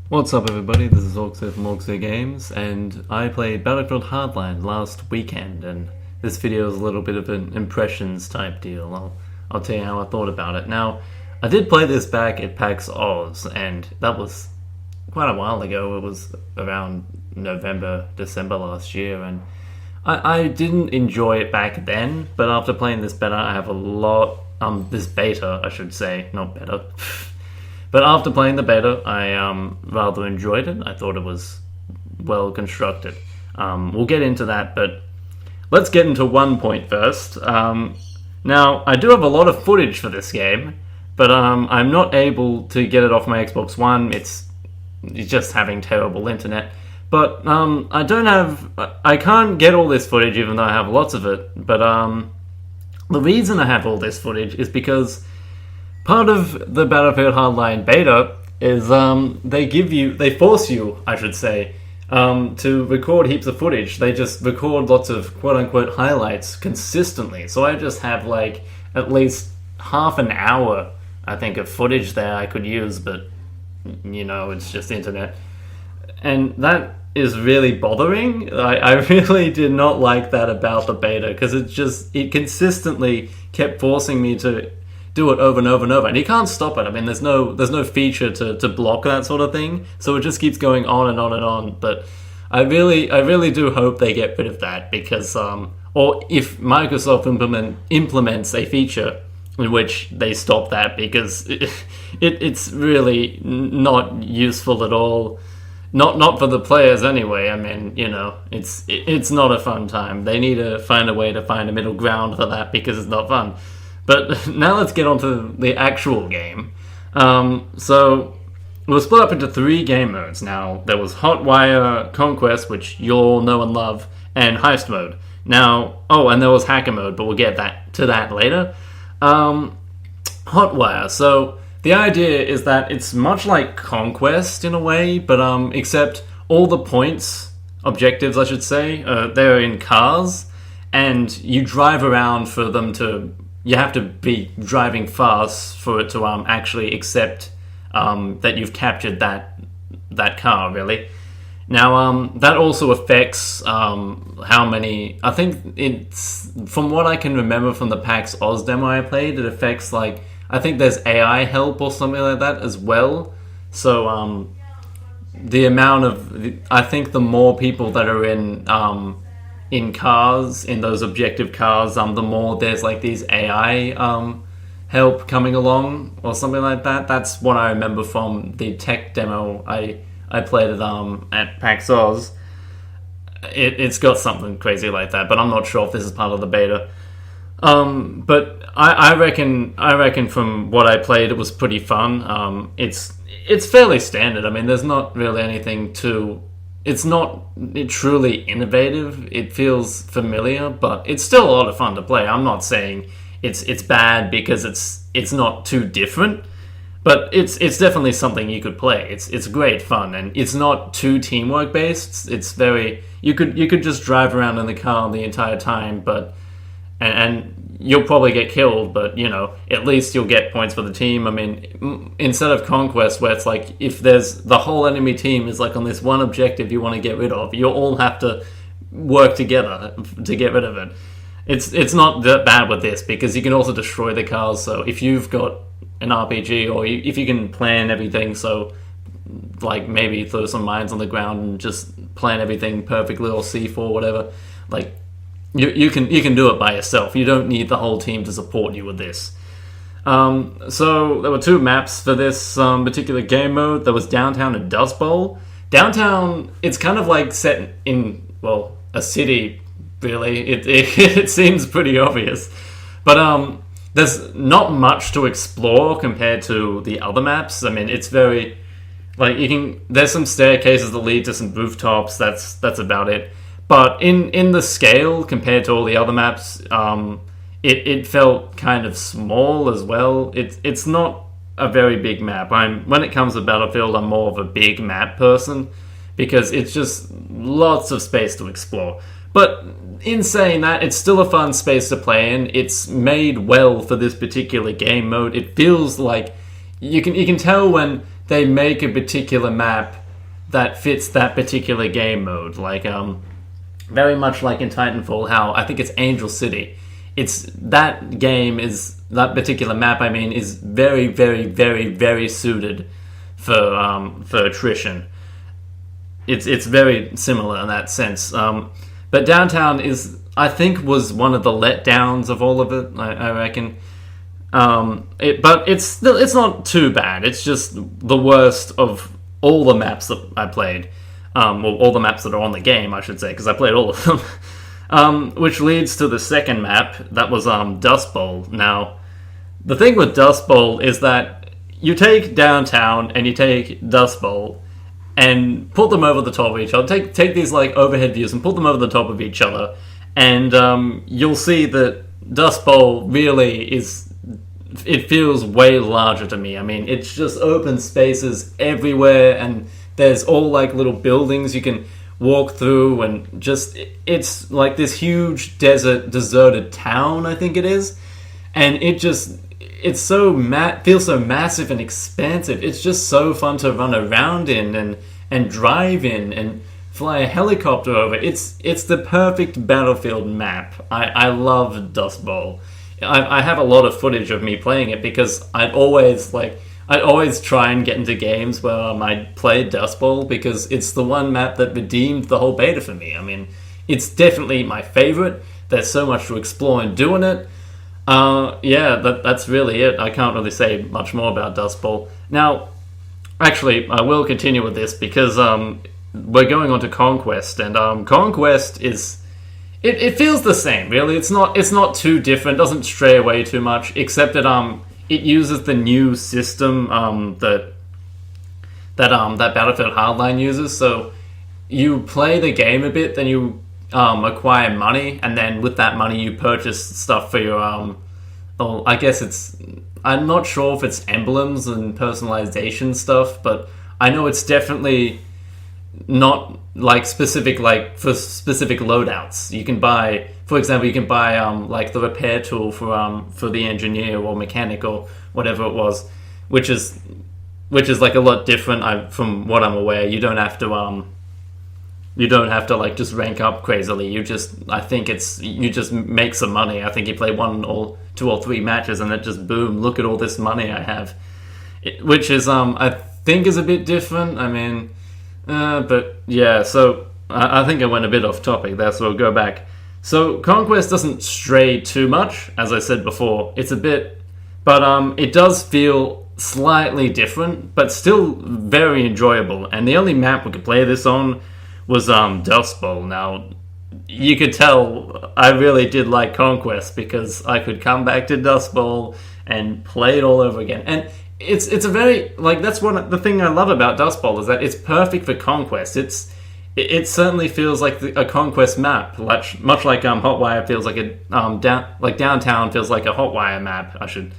What's up, everybody? This is Orkster from Orkster Games, and I played Battlefield Hardline last weekend, and this video is a little bit of an impressions type deal. I'll tell you how I thought about it. Now, I did play this back at PAX Oz, and that was quite a while ago. It was around November, December last year, and I didn't enjoy it back then, but after playing this beta, I have a lot... this beta, I should say, not beta. But after playing the beta, I rather enjoyed it. I thought it was well constructed. We'll get into that, but let's get into one point first. Now, I do have a lot of footage for this game, but I'm not able to get it off my Xbox One. It's just having terrible internet. But I can't get all this footage even though I have lots of it. But the reason I have all this footage is because part of the Battlefield Hardline Beta is they force you, I should say, to record heaps of footage. They just record lots of quote-unquote highlights consistently. So I just have like at least half an hour, I think, of footage there I could use, but you know, it's just internet. And that is really bothering. I really did not like that about the beta, because it consistently kept forcing me to do it over and over and over, and you can't stop it. I mean, there's no feature to block that sort of thing, so it just keeps going on and on and on. But I really do hope they get rid of that, because or if Microsoft implements a feature in which they stop that, because it's really not useful at all. Not for the players anyway. I mean, you know, it's not a fun time. They need to find a way to find a middle ground for that, because it's not fun. But now let's get on to the actual game. So we'll split up into 3 game modes. Now, there was Hotwire, Conquest, which you all know and love, and Heist mode. Now, and there was Hacker mode, but we'll get to that later. Hotwire. So the idea is that it's much like Conquest in a way, but except all the objectives, I should say, they're in cars, and you drive around for them to... You have to be driving fast for it to actually accept that you've captured that car, really. Now, that also affects how many... I think it's... From what I can remember from the PAX Oz demo I played, it affects, like... I think there's AI help or something like that as well. So, the amount of... I think the more people that are in cars, in those objective cars, the more there's like these AI help coming along or something like that. That's what I remember from the tech demo I played at PAX Oz. It's got something crazy like that, but I'm not sure if this is part of the beta. But I reckon from what I played, it was pretty fun. It's fairly standard. I mean, there's not really anything to... It's not truly innovative. It feels familiar, but it's still a lot of fun to play. I'm not saying it's bad because it's not too different, but it's definitely something you could play. It's great fun, and it's not too teamwork based. It's very... You could just drive around in the car the entire time, but and you'll probably get killed, but, you know, at least you'll get points for the team. I mean, instead of Conquest, where it's like, if there's the whole enemy team is like on this one objective you want to get rid of, you all have to work together to get rid of it. It's not that bad with this, because you can also destroy the cars. So if you've got an RPG, or if you can plan everything, so like maybe throw some mines on the ground and just plan everything perfectly, or C4, whatever, like... You can do it by yourself. You don't need the whole team to support you with this. So there were 2 maps for this particular game mode. There was Downtown and Dust Bowl. Downtown, it's kind of like set in, well, a city, really. It seems pretty obvious. But there's not much to explore compared to the other maps. I mean, it's very... Like, there's some staircases that lead to some rooftops. That's about it. But in the scale, compared to all the other maps, it felt kind of small as well. It's not a very big map. When it comes to Battlefield, I'm more of a big map person, because it's just lots of space to explore. But in saying that, it's still a fun space to play in. It's made well for this particular game mode. It feels like you can tell when they make a particular map that fits that particular game mode. Like very much like in Titanfall, how I think it's Angel City. It's that game is that particular map. I mean, is very, very, very, very suited for attrition. It's very similar in that sense. But Downtown is, I think, was one of the letdowns of all of it. I reckon. But it's not too bad. It's just the worst of all the maps that I played. Well, all the maps that are on the game, I should say, because I played all of them. Which leads to the second map, that was Dust Bowl. Now, the thing with Dust Bowl is that you take Downtown and you take Dust Bowl and put them over the top of each other. Take these like overhead views and put them over the top of each other, and you'll see that Dust Bowl really is... It feels way larger to me. I mean, it's just open spaces everywhere, and there's all like little buildings you can walk through, and just it's like this huge deserted town, I think it is, and it's so feels so massive and expansive. It's just so fun to run around in and drive in and fly a helicopter over. It's the perfect Battlefield map. I love Dust Bowl. I have a lot of footage of me playing it because I'd always try and get into games where I'd play Dust Bowl because it's the one map that redeemed the whole beta for me. I mean, it's definitely my favorite. There's so much to explore in doing it. That's really it. I can't really say much more about Dust Bowl. Now, actually, I will continue with this because we're going on to Conquest, and Conquest is... It feels the same, really. It's not too different. Doesn't stray away too much, except that it uses the new system that Battlefield Hardline uses. So you play the game a bit, then you acquire money, and then with that money you purchase stuff for your I guess it's... I'm not sure if it's emblems and personalization stuff, but I know it's definitely not like specific, like for specific loadouts. You can buy, for example, like the repair tool for the engineer or mechanic or whatever it was, which is like a lot different. From what I'm aware, you don't have to like just rank up crazily. You just make some money. I think you play 1 or 2 or 3 matches and then just boom, look at all this money I have, which is I think is a bit different. I mean. But yeah, so I think I went a bit off topic there, so I'll go back. So Conquest doesn't stray too much, as I said before. It's a bit, but it does feel slightly different, but still very enjoyable. And the only map we could play this on was Dust Bowl. Now, you could tell I really did like Conquest because I could come back to Dust Bowl and play it all over again. And it's a very, like, that's the thing I love about Dust Bowl is that it's perfect for Conquest. It certainly feels like a Conquest map, much like Hotwire feels like a Downtown feels like a Hotwire map. I should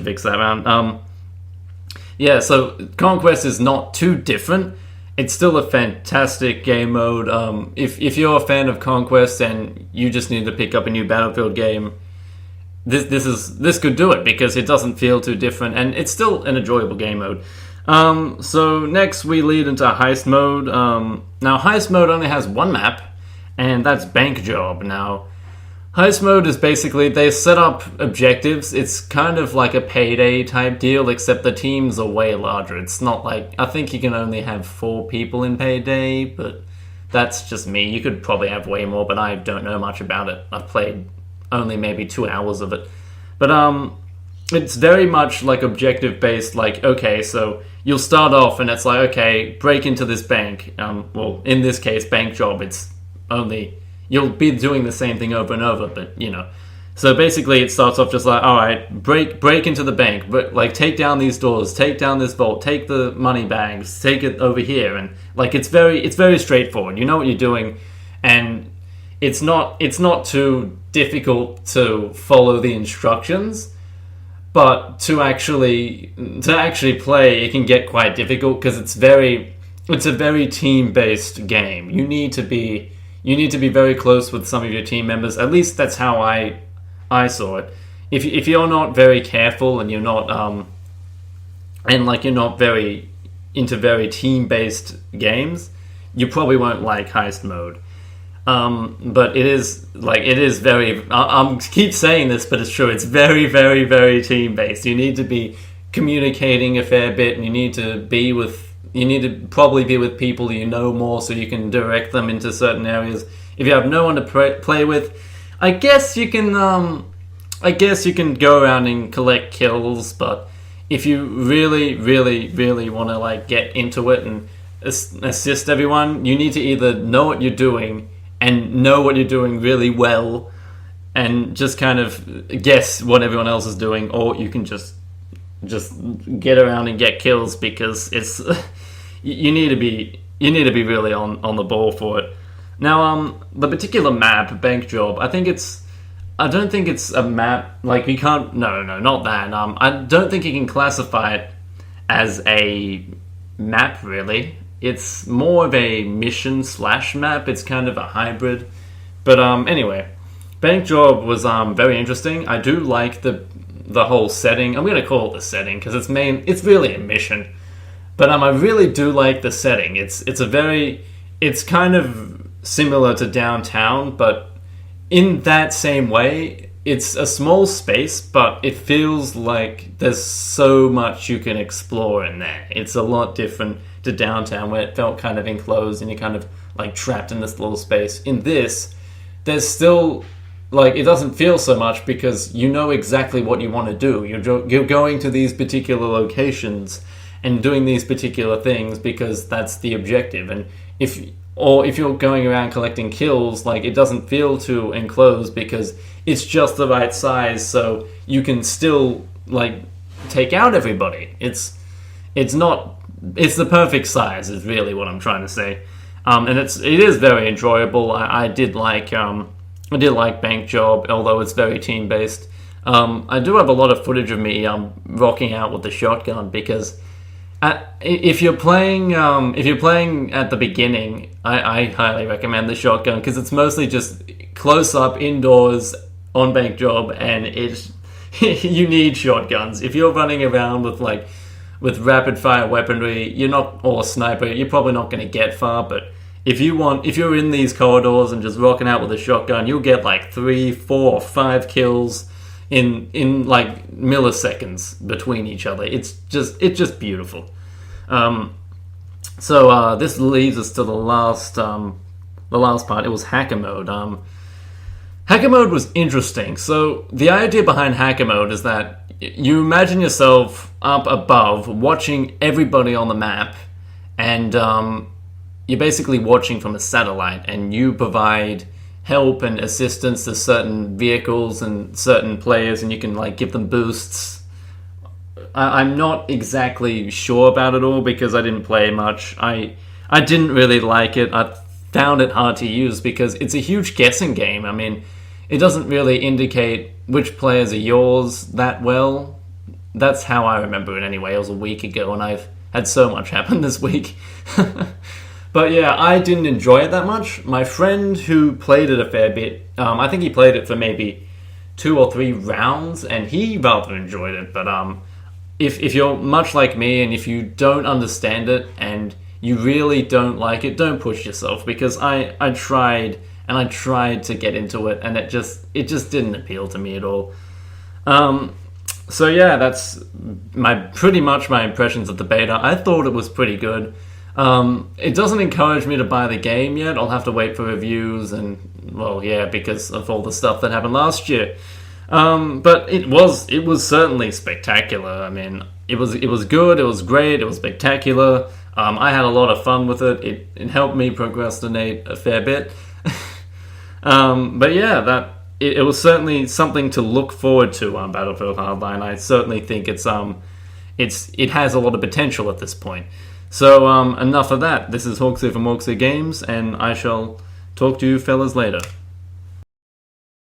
fix that around. Yeah, so Conquest is not too different. It's still a fantastic game mode. If you're a fan of Conquest and you just need to pick up a new Battlefield game, this could do it because it doesn't feel too different and it's still an enjoyable game mode. So next we lead into Heist mode. Now Heist mode only has one map, and that's Bank Job. Now Heist mode is basically they set up objectives. It's kind of like a Payday type deal, except the teams are way larger. It's not like, I think you can only have 4 people in Payday, but that's just me. You could probably have way more, but I don't know much about it. I've played only maybe 2 hours of it. But it's very much like objective based, like, okay, so you'll start off and it's like, okay, break into this bank. Well, in this case, Bank Job, it's only, you'll be doing the same thing over and over, but, you know. So basically it starts off just like, alright, break into the bank, but like take down these doors, take down this vault, take the money bags, take it over here, and like it's very straightforward. You know what you're doing, and it's not too difficult to follow the instructions, but to actually play, it can get quite difficult because it's a very team-based game. You need to be very close with some of your team members. At least that's how I saw it. If you're not very careful and you're not into very team-based games, you probably won't like heist mode. But it is very. I'm keep saying this, but it's true. It's very, very, very team-based. You need to be communicating a fair bit, and you need to probably be with people you know more, so you can direct them into certain areas. If you have no one to play with, I guess you can go around and collect kills. But if you really, really, really want to like get into it and assist everyone, you need to either know what you're doing and know what you're doing really well, and just kind of guess what everyone else is doing, or you can just get around and get kills, because it's you need to be really on the ball for it. Now, the particular map, Bank Job, I don't think it's a map, like you can't, no, not that. I don't think you can classify it as a map, really. It's more of a mission / map. It's kind of a hybrid. But anyway, Bank Job was very interesting. I do like the whole setting. I'm going to call it the setting because it's really a mission. But I really do like the setting. It's kind of similar to downtown, but in that same way, it's a small space, but it feels like there's so much you can explore in there. It's a lot different to downtown, where it felt kind of enclosed and you're kind of like trapped in this little space. In this, there's still like, it doesn't feel so much because you know exactly what you want to do. You're going to these particular locations and doing these particular things because that's the objective. And if you're going around collecting kills, like, it doesn't feel too enclosed because it's just the right size, so you can still like take out everybody. It's the perfect size is really what I'm trying to say. And it is very enjoyable. I did like Bank Job, although it's very team based. I do have a lot of footage of me rocking out with the shotgun, because if you're playing at the beginning, I highly recommend the shotgun, because it's mostly just close up indoors on Bank Job, and you need shotguns. If you're running around with rapid fire weaponry, or a sniper, you're probably not going to get far. But if you're in these corridors and just rocking out with a shotgun, you'll get like 3, 4, 5 kills in like milliseconds between each other. It's just beautiful. So this leads us to the last part. It was hacker mode. Hacker mode was interesting. So the idea behind hacker mode is that you imagine yourself up above watching everybody on the map, and you're basically watching from a satellite, and you provide help and assistance to certain vehicles and certain players, and you can like give them boosts. I'm not exactly sure about it all because I didn't play much. I didn't really like it. I found it hard to use because it's a huge guessing game. I mean, it doesn't really indicate which players are yours that well. That's how I remember it anyway. It was a week ago, and I've had so much happen this week. But yeah, I didn't enjoy it that much. My friend who played it a fair bit, I think he played it for maybe 2 or 3 rounds, and he rather enjoyed it. But if you're much like me, and if you don't understand it, and you really don't like it, don't push yourself, because I tried, and I tried to get into it, and it just didn't appeal to me at all. So yeah, that's pretty much my impressions of the beta. I thought it was pretty good. It doesn't encourage me to buy the game yet. I'll have to wait for reviews, and well, yeah, because of all the stuff that happened last year. But it was certainly spectacular. I mean, it was good. It was great. It was spectacular. I had a lot of fun with it. It helped me procrastinate a fair bit. But yeah, it was certainly something to look forward to on Battlefield Hardline. I certainly think it has a lot of potential at this point. So enough of that. This is Hawksy from Hawksy Games, and I shall talk to you fellas later.